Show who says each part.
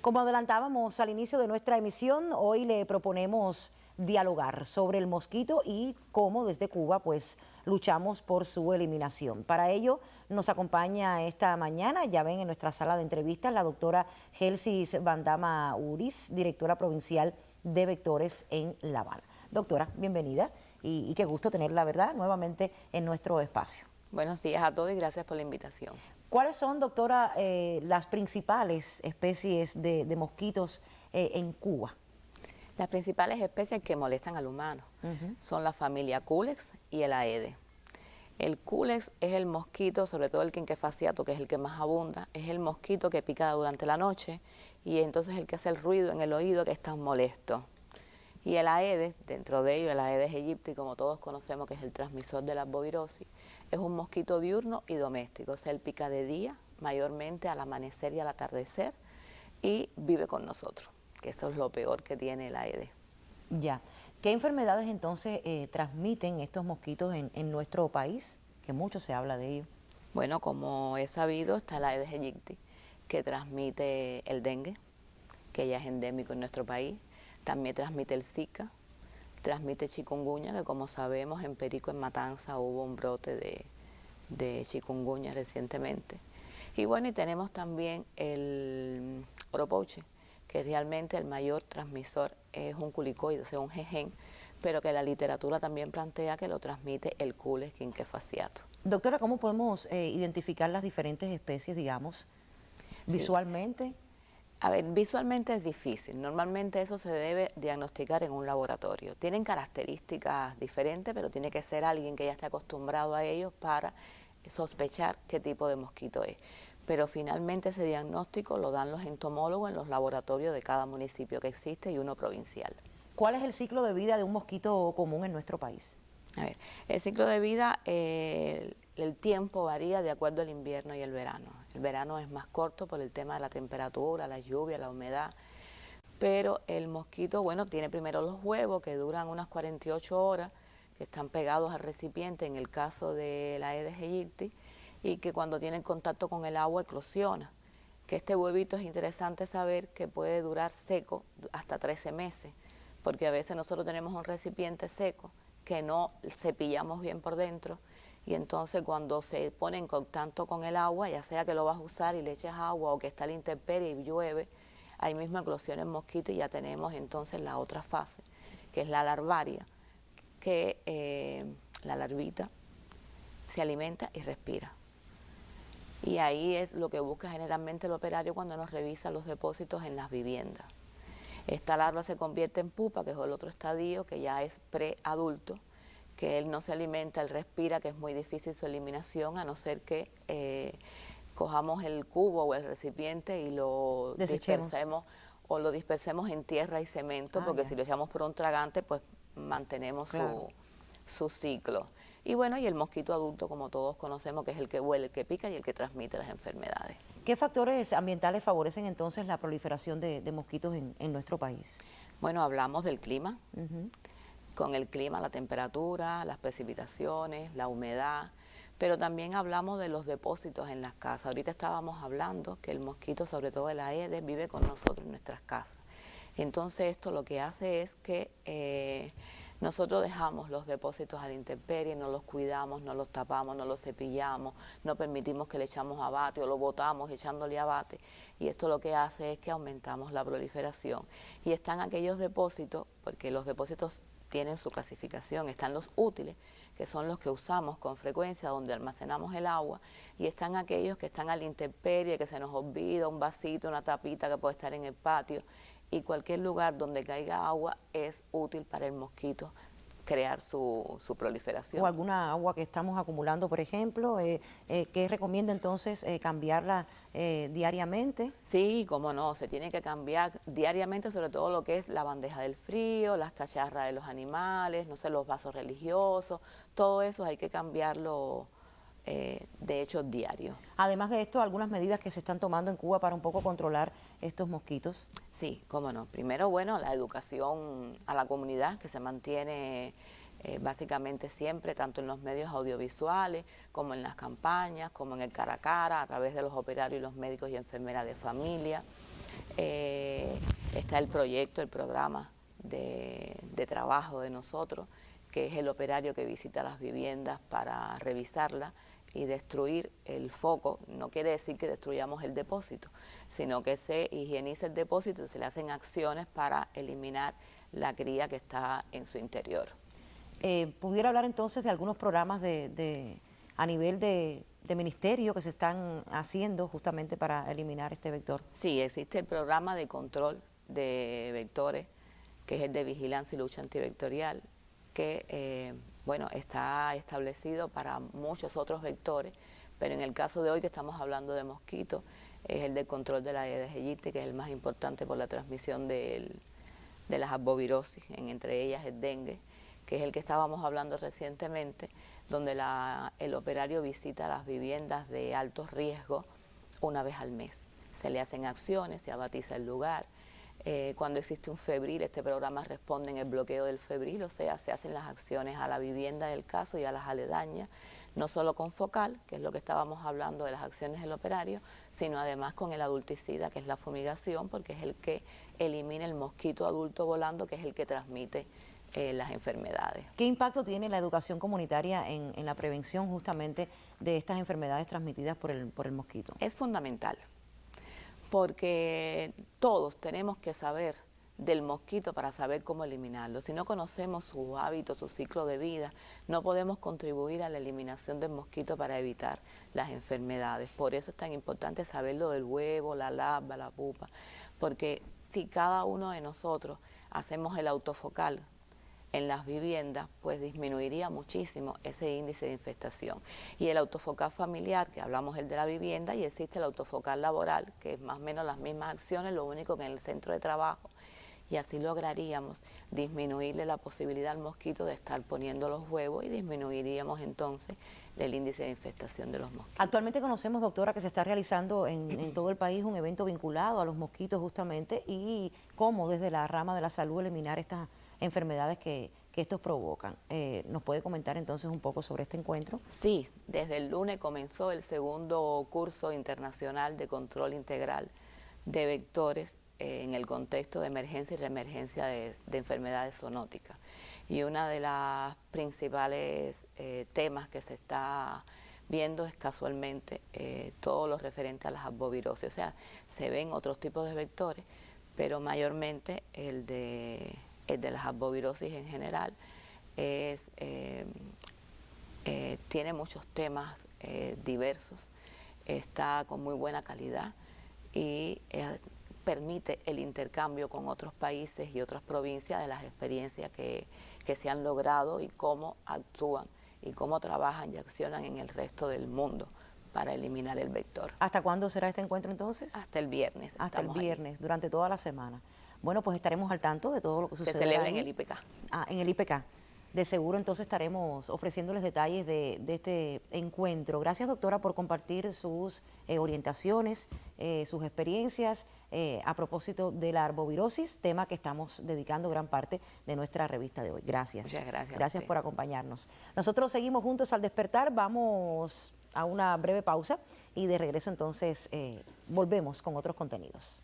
Speaker 1: Como adelantábamos al inicio de nuestra emisión, hoy le proponemos dialogar sobre el mosquito y cómo desde Cuba pues luchamos por su eliminación. Para ello nos acompaña esta mañana, ya ven en nuestra sala de entrevistas, la doctora Gelsis Bandama Uriz, directora provincial de Vectores en La Habana. Doctora, bienvenida y qué gusto tenerla, ¿verdad?, nuevamente en nuestro espacio.
Speaker 2: Buenos días a todos y gracias por la invitación.
Speaker 1: ¿Cuáles son, doctora, las principales especies de mosquitos en Cuba?
Speaker 2: Las principales especies que molestan al humano son la familia Culex y el Aedes. El Culex es el mosquito, sobre todo el quinquefasciato, que es el que más abunda, es el mosquito que pica durante la noche y entonces el que hace el ruido en el oído que es tan molesto. Y el Aedes, dentro de ello el Aedes aegypti, como todos conocemos que es el transmisor de la arbovirosis, es un mosquito diurno y doméstico, o sea, él pica de día, mayormente al amanecer y al atardecer, y vive con nosotros, que eso es lo peor que tiene el Aedes.
Speaker 1: Ya. ¿Qué enfermedades entonces transmiten estos mosquitos en nuestro país? Que mucho se habla de ello.
Speaker 2: Bueno, como es sabido, está el Aedes aegypti, que transmite el dengue, que ya es endémico en nuestro país. También transmite el Zika, transmite chikungunya, que como sabemos en Perico, en Matanza, hubo un brote de chikungunya recientemente. Y bueno, y tenemos también el oropouche, que realmente el mayor transmisor es un culicoide, o sea, un jejen, pero que la literatura también plantea que lo transmite el Culex quinquefasciato.
Speaker 1: Doctora, ¿cómo podemos identificar las diferentes especies, digamos, visualmente?
Speaker 2: A ver, visualmente es difícil. Normalmente eso se debe diagnosticar en un laboratorio. Tienen características diferentes, pero tiene que ser alguien que ya esté acostumbrado a ellos para sospechar qué tipo de mosquito es. Pero finalmente ese diagnóstico lo dan los entomólogos en los laboratorios de cada municipio que existe y uno provincial.
Speaker 1: ¿Cuál es el ciclo de vida de un mosquito común en nuestro país?
Speaker 2: A ver, el ciclo de vida, el tiempo varía de acuerdo al invierno y el verano. El verano es más corto por el tema de la temperatura, la lluvia, la humedad, pero el mosquito, bueno, tiene primero los huevos que duran unas 48 horas, que están pegados al recipiente en el caso de la Aedes aegypti, y que cuando tienen contacto con el agua eclosiona. Que este huevito es interesante saber que puede durar seco hasta 13 meses, porque a veces nosotros tenemos un recipiente seco que no cepillamos bien por dentro y entonces cuando se pone en contacto con el agua, ya sea que lo vas a usar y le eches agua o que está a la intemperie y llueve, ahí mismo eclosiona el mosquito y ya tenemos entonces la otra fase, que es la larvaria, que la larvita se alimenta y respira. Y ahí es lo que busca generalmente el operario cuando nos revisa los depósitos en las viviendas. Esta larva se convierte en pupa, que es el otro estadio, que ya es preadulto, que él no se alimenta, él respira, que es muy difícil su eliminación, a no ser que cojamos el cubo o el recipiente y lo dispersemos, o lo dispersemos en tierra y cemento, porque si lo echamos por un tragante, pues mantenemos su ciclo. Y bueno, y el mosquito adulto, como todos conocemos, que es el que huele, el que pica y el que transmite las enfermedades.
Speaker 1: ¿Qué factores ambientales favorecen entonces la proliferación de mosquitos en nuestro país?
Speaker 2: Bueno, hablamos del clima. Con el clima, la temperatura, las precipitaciones, la humedad, pero también hablamos de los depósitos en las casas. Ahorita estábamos hablando que el mosquito, sobre todo el Aedes, vive con nosotros en nuestras casas. Entonces esto lo que hace es que nosotros dejamos los depósitos a la intemperie, no los cuidamos, no los tapamos, no los cepillamos, no permitimos que le echamos abate o lo botamos echándole abate. Y esto lo que hace es que aumentamos la proliferación. Y están aquellos depósitos, porque los depósitos tienen su clasificación, están los útiles, que son los que usamos con frecuencia, donde almacenamos el agua, y están aquellos que están a la intemperie, que se nos olvida un vasito, una tapita que puede estar en el patio, y cualquier lugar donde caiga agua es útil para el mosquito crear su proliferación.
Speaker 1: O alguna agua que estamos acumulando, por ejemplo, ¿qué recomienda entonces cambiarla diariamente?
Speaker 2: Sí, cómo no, se tiene que cambiar diariamente, sobre todo lo que es la bandeja del frío, las cacharras de los animales, no sé, los vasos religiosos, todo eso hay que cambiarlo de hecho diario.
Speaker 1: Además de esto, algunas medidas que se están tomando en Cuba para un poco controlar estos mosquitos.
Speaker 2: Sí, cómo no. Primero, bueno, la educación a la comunidad que se mantiene básicamente siempre, tanto en los medios audiovisuales, como en las campañas, como en el cara a cara, a través de los operarios y los médicos y enfermeras de familia. Está el proyecto, el programa de trabajo de nosotros, que es el operario que visita las viviendas para revisarlas y destruir el foco. No quiere decir que destruyamos el depósito, sino que se higieniza el depósito y se le hacen acciones para eliminar la cría que está en su interior.
Speaker 1: ¿Pudiera hablar entonces de algunos programas a nivel de ministerio que se están haciendo justamente para eliminar este vector?
Speaker 2: Sí, existe el programa de control de vectores, que es el de vigilancia y lucha antivectorial, que bueno, está establecido para muchos otros vectores, pero en el caso de hoy que estamos hablando de mosquitos, es el de control de la Aedes aegypti, que es el más importante por la transmisión de las arbovirosis, entre ellas el dengue, que es el que estábamos hablando recientemente, donde el operario visita las viviendas de alto riesgo una vez al mes. Se le hacen acciones, se abatiza el lugar. Cuando existe un febril, este programa responde en el bloqueo del febril, o sea, se hacen las acciones a la vivienda del caso y a las aledañas, no solo con focal, que es lo que estábamos hablando de las acciones del operario, sino además con el adulticida, que es la fumigación, porque es el que elimina el mosquito adulto volando, que es el que transmite las enfermedades.
Speaker 1: ¿Qué impacto tiene la educación comunitaria en la prevención justamente de estas enfermedades transmitidas por el mosquito?
Speaker 2: Es fundamental, porque todos tenemos que saber del mosquito para saber cómo eliminarlo. Si no conocemos sus hábitos, su ciclo de vida, no podemos contribuir a la eliminación del mosquito para evitar las enfermedades. Por eso es tan importante saber lo del huevo, la larva, la pupa, porque si cada uno de nosotros hacemos el autofocal en las viviendas, pues disminuiría muchísimo ese índice de infestación. Y el autofocal familiar, que hablamos el de la vivienda, y existe el autofocal laboral, que es más o menos las mismas acciones, lo único que en el centro de trabajo, y así lograríamos disminuirle la posibilidad al mosquito de estar poniendo los huevos y disminuiríamos entonces el índice de infestación de los mosquitos.
Speaker 1: Actualmente conocemos, doctora, que se está realizando en todo el país un evento vinculado a los mosquitos justamente y cómo desde la rama de la salud eliminar estas enfermedades que estos provocan. ¿Nos puede comentar entonces un poco sobre este encuentro?
Speaker 2: Sí, desde el lunes comenzó el segundo curso internacional de control integral de vectores en el contexto de emergencia y reemergencia de enfermedades zoonóticas. Y una de las principales temas que se está viendo es casualmente todo lo referente a las arbovirosis. O sea, se ven otros tipos de vectores, pero mayormente el de las arbovirosis en general tiene muchos temas diversos, está con muy buena calidad y permite el intercambio con otros países y otras provincias de las experiencias que se han logrado y cómo actúan y cómo trabajan y accionan en el resto del mundo para eliminar el vector.
Speaker 1: ¿Hasta cuándo será este encuentro entonces?
Speaker 2: Hasta el viernes.
Speaker 1: Hasta el viernes, durante toda la semana. Bueno, pues estaremos al tanto de todo lo que sucede.
Speaker 2: Se celebra
Speaker 1: ahí.
Speaker 2: en el IPK.
Speaker 1: En el IPK. De seguro entonces estaremos ofreciéndoles detalles de este encuentro. Gracias, doctora, por compartir sus orientaciones, sus experiencias a propósito de la arbovirosis, tema que estamos dedicando gran parte de nuestra revista de hoy. Gracias.
Speaker 2: Muchas gracias.
Speaker 1: Gracias por acompañarnos. Nosotros seguimos juntos al despertar, vamos a una breve pausa y de regreso entonces volvemos con otros contenidos.